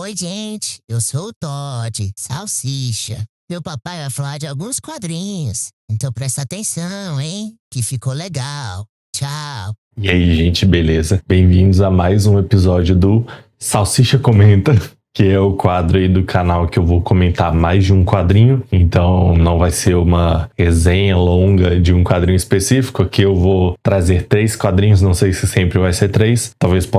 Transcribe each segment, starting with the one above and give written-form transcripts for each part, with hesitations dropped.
Oi, gente, eu sou o Todd, Salsicha. Meu papai vai falar de alguns quadrinhos, então presta atenção, hein? Que ficou legal. Tchau. E aí, gente, beleza? Bem-vindos a mais um episódio do Salsicha Comenta, que é o quadro aí do canal que eu vou comentar mais de um quadrinho. Então não vai ser uma resenha longa de um quadrinho específico. Aqui eu vou trazer 3 quadrinhos, não sei se sempre vai ser 3. Talvez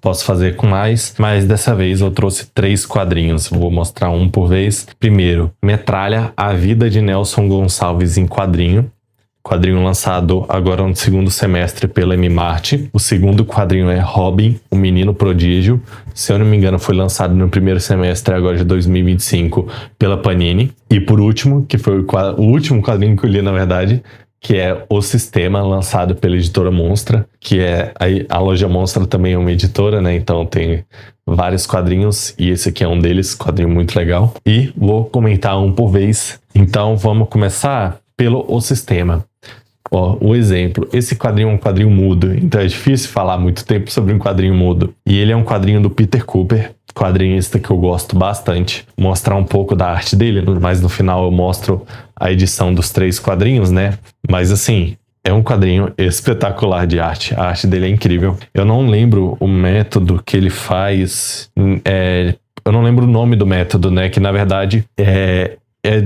possa fazer com mais, mas dessa vez eu trouxe 3 quadrinhos. Vou mostrar um por vez. Primeiro, Metralha, A Vida de Nelson Gonçalves em quadrinho. Quadrinho lançado agora no segundo semestre pela M-Mart. O segundo quadrinho é Robin, o Menino Prodígio. Se eu não me engano, foi lançado no primeiro semestre agora de 2025 pela Panini. E por último, que foi o último quadrinho que eu li, na verdade, que é O Sistema, lançado pela editora Monstra, que é a loja Monstra também é uma editora, né? Então tem vários quadrinhos e esse aqui é um deles, quadrinho muito legal. E vou comentar um por vez. Então vamos começar pelo O Sistema. Ó, o exemplo, esse quadrinho é um quadrinho mudo, então é difícil falar muito tempo sobre um quadrinho mudo. E ele é um quadrinho do Peter Cooper, quadrinista que eu gosto bastante. Mostrar um pouco da arte dele, mas no final eu mostro a edição dos 3 quadrinhos, né? Mas assim, é um quadrinho espetacular de arte, a arte dele é incrível. Eu não lembro o método que ele faz, eu não lembro o nome do método, né? Que na verdade é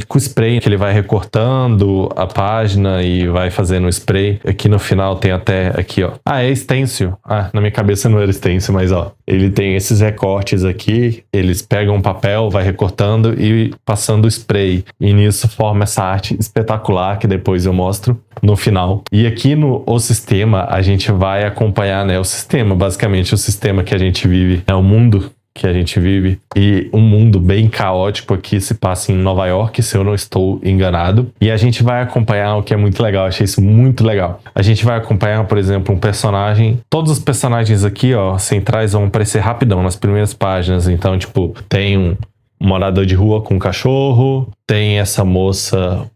com spray, que ele vai recortando a página e vai fazendo o spray. Aqui no final tem até, aqui ó. É stencil. Na minha cabeça não era stencil, mas ó. Ele tem esses recortes aqui, eles pegam o papel, vai recortando e passando o spray. E nisso forma essa arte espetacular, que depois eu mostro no final. E aqui no O Sistema, a gente vai acompanhar, né, o sistema, basicamente o sistema que a gente vive, é o mundo que a gente vive, e um mundo bem caótico aqui se passa em Nova York, se eu não estou enganado, e a gente vai acompanhar o que é muito legal, achei isso muito legal. A gente vai acompanhar, por exemplo, um personagem, todos os personagens aqui, ó, centrais vão aparecer rapidão nas primeiras páginas, então, tipo, tem um morador de rua com um cachorro, tem essa moça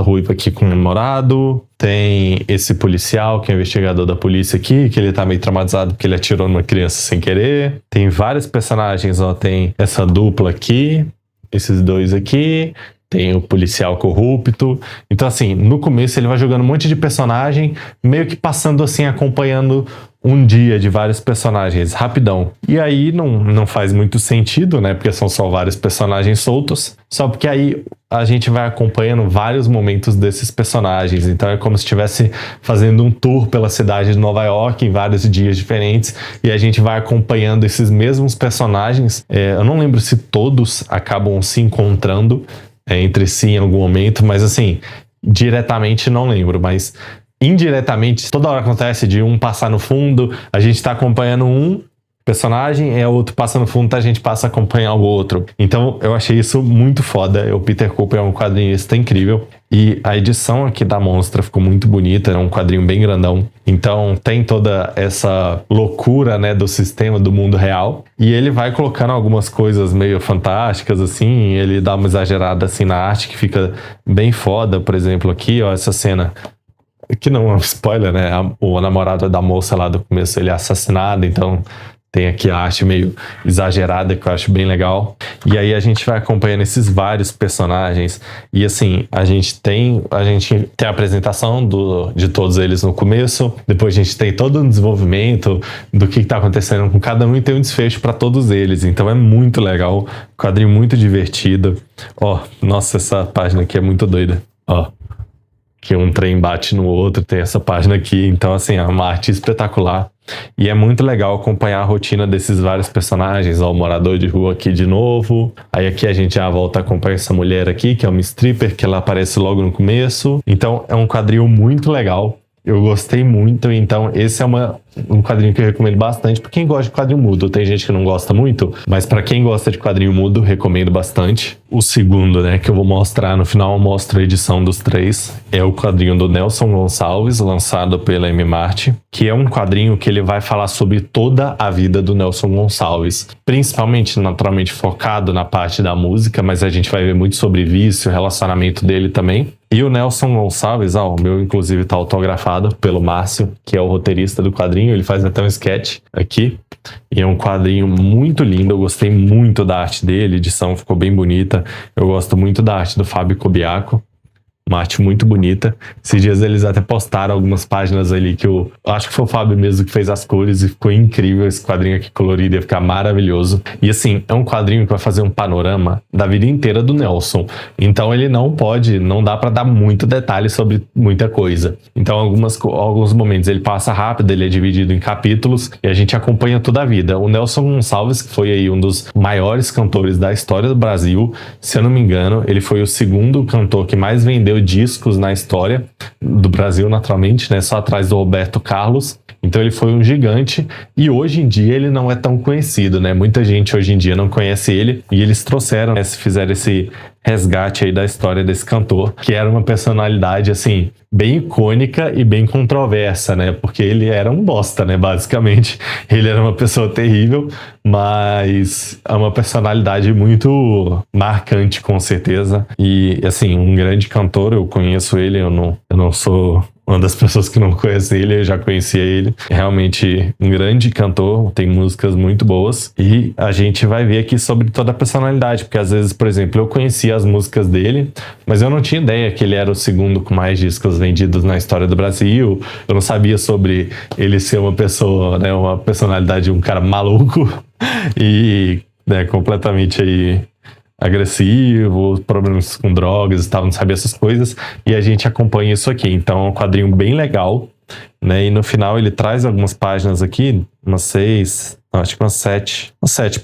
ruiva aqui com um namorado, tem esse policial que é o investigador da polícia aqui, que ele tá meio traumatizado porque ele atirou numa criança sem querer. Tem vários personagens, ó, tem essa dupla aqui, esses 2 aqui, tem o policial corrupto. Então assim, no começo ele vai jogando um monte de personagem, meio que passando assim, acompanhando um dia de vários personagens, rapidão. E aí não faz muito sentido, né? Porque são só vários personagens soltos. Só porque aí a gente vai acompanhando vários momentos desses personagens. Então é como se estivesse fazendo um tour pela cidade de Nova York em vários dias diferentes. E a gente vai acompanhando esses mesmos personagens. Eu não lembro se todos acabam se encontrando entre si em algum momento. Mas assim, diretamente não lembro. Mas indiretamente, toda hora acontece de um passar no fundo, a gente tá acompanhando um personagem, o outro passa no fundo, a gente passa a acompanhar o outro. Então eu achei isso muito foda. O Peter Cooper é um quadrinista incrível. E a edição aqui da Monstra ficou muito bonita, é um quadrinho bem grandão. Então tem toda essa loucura, né, do sistema do mundo real. E ele vai colocando algumas coisas meio fantásticas, assim, ele dá uma exagerada assim na arte que fica bem foda. Por exemplo, aqui, ó, essa cena que não é um spoiler, né? O namorado da moça lá do começo, ele é assassinado, então tem aqui a arte meio exagerada, que eu acho bem legal. E aí a gente vai acompanhando esses vários personagens. E assim, a gente tem a apresentação de todos eles no começo. Depois a gente tem todo um desenvolvimento do que tá acontecendo com cada um e tem um desfecho para todos eles. Então é muito legal. Quadrinho muito divertido. Ó, nossa, essa página aqui é muito doida. Ó, que um trem bate no outro, tem essa página aqui. Então assim, é uma arte espetacular. E é muito legal acompanhar a rotina desses vários personagens. Ó, o morador de rua aqui de novo. Aí aqui a gente já volta a acompanhar essa mulher aqui, que é uma stripper, que ela aparece logo no começo. Então é um quadrinho muito legal. Eu gostei muito, então esse é um quadrinho que eu recomendo bastante para quem gosta de quadrinho mudo. Tem gente que não gosta muito, mas para quem gosta de quadrinho mudo, recomendo bastante. O segundo, né, que eu vou mostrar no final, eu mostro a edição dos 3, é o quadrinho do Nelson Gonçalves, lançado pela M-Mart, que é um quadrinho que ele vai falar sobre toda a vida do Nelson Gonçalves, principalmente, naturalmente, focado na parte da música, mas a gente vai ver muito sobre vício, relacionamento dele também. E o Nelson Gonçalves, o meu inclusive tá autografado pelo Márcio, que é o roteirista do quadrinho, ele faz até um sketch aqui. E é um quadrinho muito lindo, eu gostei muito da arte dele, a edição ficou bem bonita. Eu gosto muito da arte do Fábio Kobiaco, uma arte muito bonita. Esses dias eles até postaram algumas páginas ali que eu acho que foi o Fábio mesmo que fez as cores e ficou incrível esse quadrinho aqui colorido, ia ficar maravilhoso. E assim, é um quadrinho que vai fazer um panorama da vida inteira do Nelson. Então ele não dá pra dar muito detalhe sobre muita coisa. Então alguns momentos ele passa rápido, ele é dividido em capítulos e a gente acompanha toda a vida. O Nelson Gonçalves, que foi aí um dos maiores cantores da história do Brasil, se eu não me engano, ele foi o segundo cantor que mais vendeu discos na história do Brasil, naturalmente, né? Só atrás do Roberto Carlos. Então ele foi um gigante e hoje em dia ele não é tão conhecido, né? Muita gente hoje em dia não conhece ele e eles trouxeram, né, fizeram esse resgate aí da história desse cantor, que era uma personalidade, assim, bem icônica e bem controversa, né? Porque ele era um bosta, né? Basicamente, ele era uma pessoa terrível, mas é uma personalidade muito marcante, com certeza. E, assim, um grande cantor, eu conheço ele, eu não sou uma das pessoas que não conhece ele, eu já conhecia ele. Realmente um grande cantor, tem músicas muito boas. E a gente vai ver aqui sobre toda a personalidade, porque às vezes, por exemplo, eu conhecia as músicas dele, mas eu não tinha ideia que ele era o segundo com mais discos vendidos na história do Brasil. Eu não sabia sobre ele ser uma pessoa, né, uma personalidade, um cara maluco e, né, completamente aí agressivo, problemas com drogas e tal, não sabia essas coisas, e a gente acompanha isso aqui. Então é um quadrinho bem legal, né? E no final ele traz algumas páginas aqui, umas 7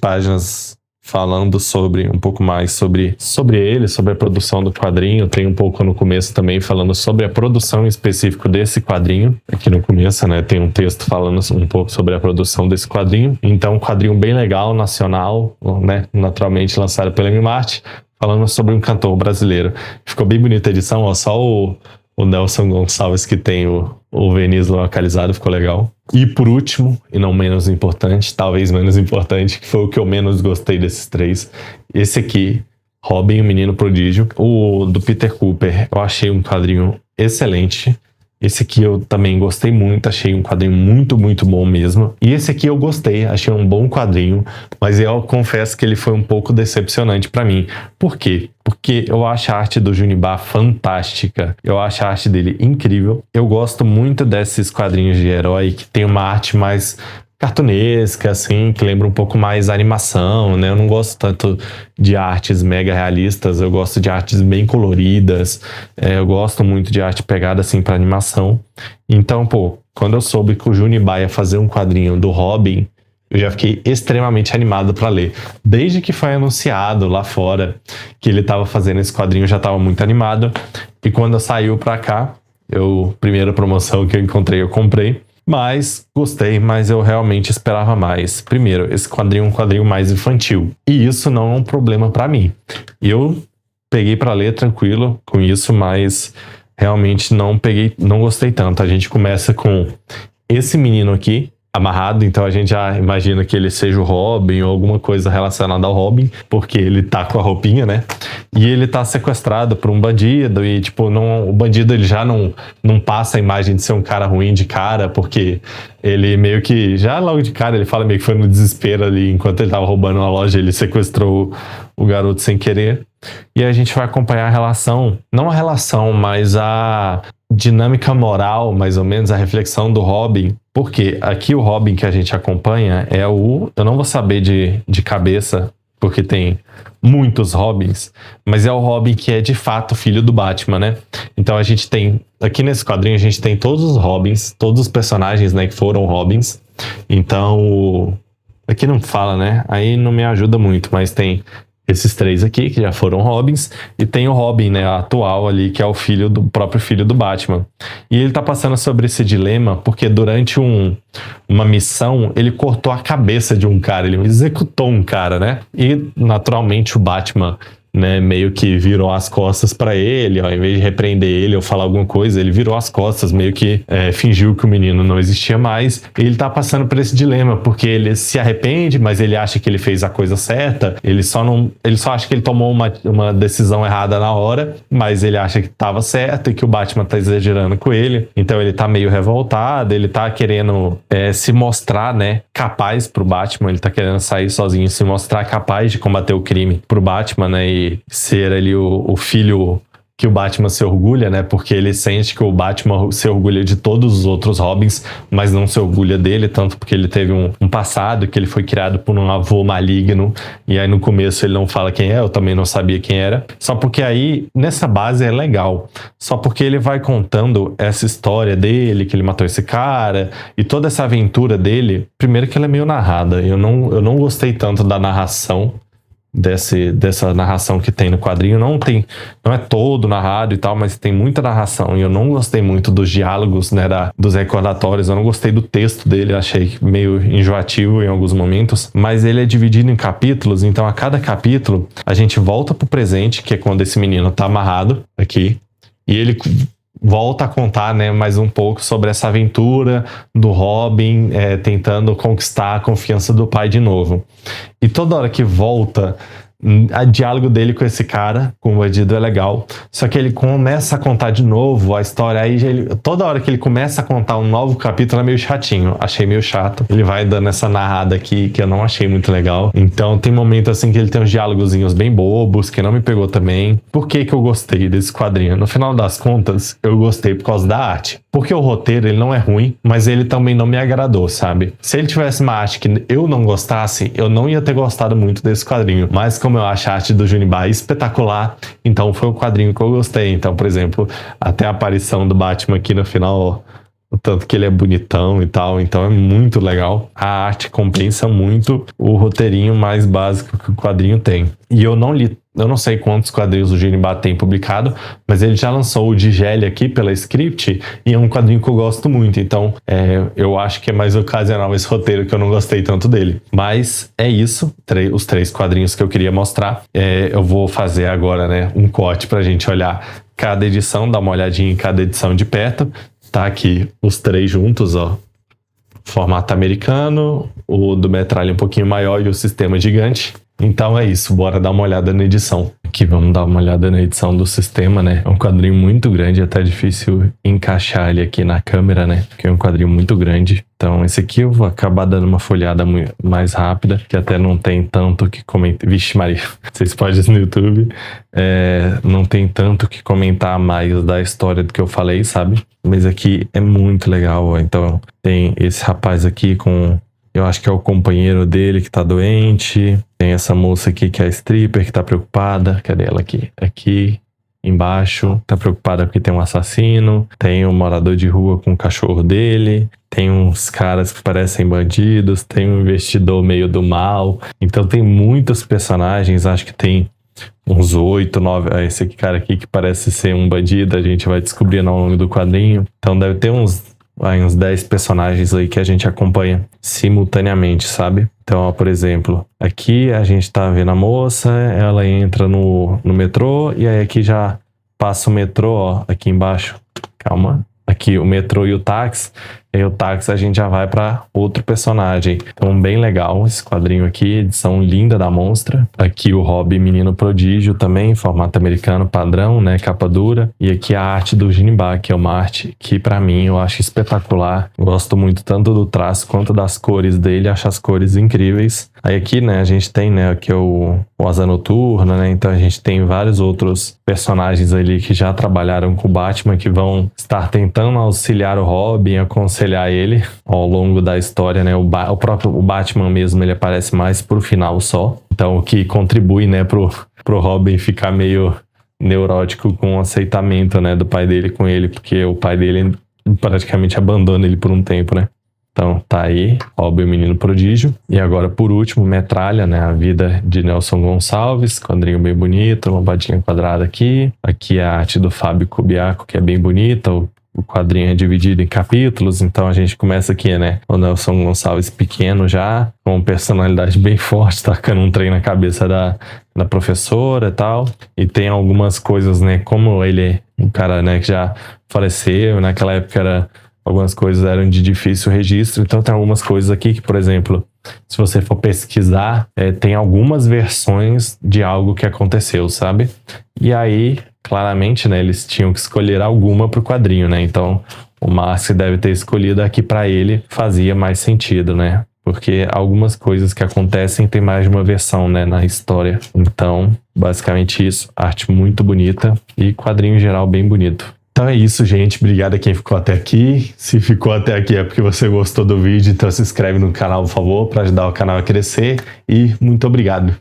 páginas falando sobre um pouco mais sobre ele, sobre a produção do quadrinho. Tem um pouco no começo também falando sobre a produção em específico desse quadrinho. Aqui no começo, né, tem um texto falando um pouco sobre a produção desse quadrinho. Então, um quadrinho bem legal, nacional, né, naturalmente lançado pela M-Mart, falando sobre um cantor brasileiro. Ficou bem bonita a edição, ó, só o Nelson Gonçalves que tem o verniz localizado, ficou legal. E por último, e não menos importante, talvez menos importante, que foi o que eu menos gostei desses três, esse aqui, Robin, o Menino Prodígio, o do Peter Cooper, eu achei um quadrinho excelente. Esse aqui eu também gostei muito, achei um quadrinho muito, muito bom mesmo. E esse aqui eu gostei, achei um bom quadrinho, mas eu confesso que ele foi um pouco decepcionante pra mim. Por quê? Porque eu acho a arte do Junibá fantástica. Eu acho a arte dele incrível. Eu gosto muito desses quadrinhos de herói que tem uma arte mais cartunesca, assim, que lembra um pouco mais animação, né? Eu não gosto tanto de artes mega realistas, eu gosto de artes bem coloridas, eu gosto muito de arte pegada, assim, pra animação. Então, pô, quando eu soube que o Junibá ia fazer um quadrinho do Robin, eu já fiquei extremamente animado para ler. Desde que foi anunciado lá fora que ele tava fazendo esse quadrinho, eu já tava muito animado. E quando saiu pra cá, primeira promoção que eu encontrei, eu comprei. Mas gostei, mas eu realmente esperava mais. Primeiro, esse quadrinho é um quadrinho mais infantil. E isso não é um problema pra mim. Eu peguei pra ler tranquilo com isso, mas realmente não gostei tanto. A gente começa com esse menino aqui, amarrado, então a gente já imagina que ele seja o Robin ou alguma coisa relacionada ao Robin, porque ele tá com a roupinha, né? E ele tá sequestrado por um bandido e, tipo, o bandido ele já não passa a imagem de ser um cara ruim de cara, porque ele meio que, já logo de cara, ele fala meio que foi no desespero ali, enquanto ele tava roubando uma loja, ele sequestrou o garoto sem querer. E a gente vai acompanhar a relação, não a relação, mas a dinâmica moral, mais ou menos, a reflexão do Robin. Porque aqui o Robin que a gente acompanha é eu não vou saber de cabeça, porque tem muitos Robins, mas é o Robin que é de fato filho do Batman, né? Então a gente tem, aqui nesse quadrinho a gente tem todos os Robins, todos os personagens, né, que foram Robins. Então, aqui não fala, né? Aí não me ajuda muito, mas tem esses três aqui, que já foram Robins, e tem o Robin, né, atual ali, que é o próprio filho do Batman. E ele tá passando sobre esse dilema, porque durante uma missão, ele cortou a cabeça de um cara, ele executou um cara, né? E, naturalmente, o Batman né, meio que virou as costas pra ele, ao invés de repreender ele ou falar alguma coisa, ele virou as costas, meio que fingiu que o menino não existia mais. E ele tá passando por esse dilema, porque ele se arrepende, mas ele acha que ele fez a coisa certa, ele só acha que ele tomou uma decisão errada na hora, mas ele acha que tava certo e que o Batman tá exagerando com ele. Então ele tá meio revoltado, ele tá querendo se mostrar, né, capaz pro Batman, ele tá querendo sair sozinho, se mostrar capaz de combater o crime pro Batman, né, e ser ali o filho que o Batman se orgulha, né? Porque ele sente que o Batman se orgulha de todos os outros Robins, mas não se orgulha dele, tanto porque ele teve um passado, que ele foi criado por um avô maligno, e aí no começo ele não fala quem é, eu também não sabia quem era. Só porque aí, nessa base é legal. Só porque ele vai contando essa história dele, que ele matou esse cara, e toda essa aventura dele, primeiro que ela é meio narrada. Eu não gostei tanto da narração, dessa narração que tem no quadrinho. Não é todo narrado e tal, mas tem muita narração, e eu não gostei muito dos diálogos, né, dos recordatórios. Eu não gostei do texto dele, achei meio enjoativo em alguns momentos, mas ele é dividido em capítulos, então a cada capítulo a gente volta pro presente, que é quando esse menino tá amarrado aqui, e ele volta a contar, né, mais um pouco sobre essa aventura do Robin tentando conquistar a confiança do pai de novo. E toda hora que volta, o diálogo dele com esse cara, com o bandido, é legal. Só que ele começa a contar de novo a história. Aí toda hora que ele começa a contar um novo capítulo é meio chatinho. Achei meio chato. Ele vai dando essa narrada aqui que eu não achei muito legal. Então tem momentos assim que ele tem uns diálogozinhos bem bobos, que não me pegou também. Por que eu gostei desse quadrinho? No final das contas, eu gostei por causa da arte. Porque o roteiro, ele não é ruim, mas ele também não me agradou, sabe? Se ele tivesse uma arte que eu não gostasse, eu não ia ter gostado muito desse quadrinho. Mas como eu acho a arte do Junibá espetacular, então foi o quadrinho que eu gostei. Então, por exemplo, até a aparição do Batman aqui no final, ó, o tanto que ele é bonitão e tal, então é muito legal. A arte compensa muito o roteirinho mais básico que o quadrinho tem. E eu não sei quantos quadrinhos o Junibá tem publicado, mas ele já lançou o Digele aqui pela Script, e é um quadrinho que eu gosto muito, então eu acho que é mais ocasional esse roteiro, que eu não gostei tanto dele. Mas é isso, os 3 quadrinhos que eu queria mostrar. Eu vou fazer agora, né, um corte pra gente olhar cada edição, dar uma olhadinha em cada edição de perto. Tá aqui os 3 juntos, ó. Formato americano, o do Metralha um pouquinho maior e o sistema gigante. Então é isso, bora dar uma olhada na edição. Aqui vamos dar uma olhada na edição do sistema, né? É um quadrinho muito grande, é até difícil encaixar ele aqui na câmera, né? Porque é um quadrinho muito grande. Então esse aqui eu vou acabar dando uma folhada mais rápida, que até não tem tanto que comentar. Vixe Maria, vocês podem ir no YouTube. Não tem tanto que comentar mais da história do que eu falei, sabe? Mas aqui é muito legal, ó. Então tem esse rapaz aqui com... Eu acho que é o companheiro dele que tá doente. Tem essa moça aqui que é a stripper, que tá preocupada. Cadê ela aqui? Aqui embaixo. Tá preocupada porque tem um assassino. Tem um morador de rua com o cachorro dele. Tem uns caras que parecem bandidos. Tem um investidor meio do mal. Então tem muitos personagens. Acho que tem uns 8, 9... Esse cara aqui que parece ser um bandido. A gente vai descobrindo ao longo do quadrinho. Então deve ter uns 10 personagens aí que a gente acompanha simultaneamente, sabe? Então, ó, por exemplo, aqui a gente tá vendo a moça, ela entra no metrô, e aí aqui já passa o metrô, ó, aqui embaixo. Calma. Aqui o metrô e o táxi. E aí o táxi a gente já vai para outro personagem. Então, bem legal esse quadrinho aqui, edição linda da Monstra. Aqui o Robin Menino Prodígio também, formato americano padrão, né, capa dura. E aqui a arte do Junibá, que é uma arte que pra mim eu acho espetacular. Gosto muito tanto do traço quanto das cores dele, acho as cores incríveis. Aí aqui, né, a gente tem, né, aqui o Asa Noturna, né, então a gente tem vários outros personagens ali que já trabalharam com o Batman, que vão estar tentando auxiliar o Robin, aconselhar ele ao longo da história, né, o Batman mesmo, ele aparece mais pro final só, então o que contribui, né, pro Robin ficar meio neurótico com o aceitamento, né, do pai dele com ele, porque o pai dele praticamente abandona ele por um tempo, né. Então tá aí, Robin, o Menino Prodígio. E agora, por último, Metralha, né? A vida de Nelson Gonçalves, quadrinho bem bonito, uma badinha quadrada aqui. Aqui a arte do Fábio Cubiaco, que é bem bonita. O quadrinho é dividido em capítulos, então a gente começa aqui, né? O Nelson Gonçalves pequeno já, com personalidade bem forte, tacando um trem na cabeça da professora e tal. E tem algumas coisas, né? Como ele é um cara, né, que já faleceu, naquela época algumas coisas eram de difícil registro, então tem algumas coisas aqui que, por exemplo, se você for pesquisar, tem algumas versões de algo que aconteceu, sabe? E aí, claramente, né, eles tinham que escolher alguma pro quadrinho, né? Então, o Márcio deve ter escolhido aqui para ele, fazia mais sentido, né? Porque algumas coisas que acontecem tem mais de uma versão, né, na história. Então, basicamente isso. Arte muito bonita e quadrinho em geral bem bonito. Então é isso, gente. Obrigado a quem ficou até aqui. Se ficou até aqui é porque você gostou do vídeo, então se inscreve no canal, por favor, para ajudar o canal a crescer. E muito obrigado.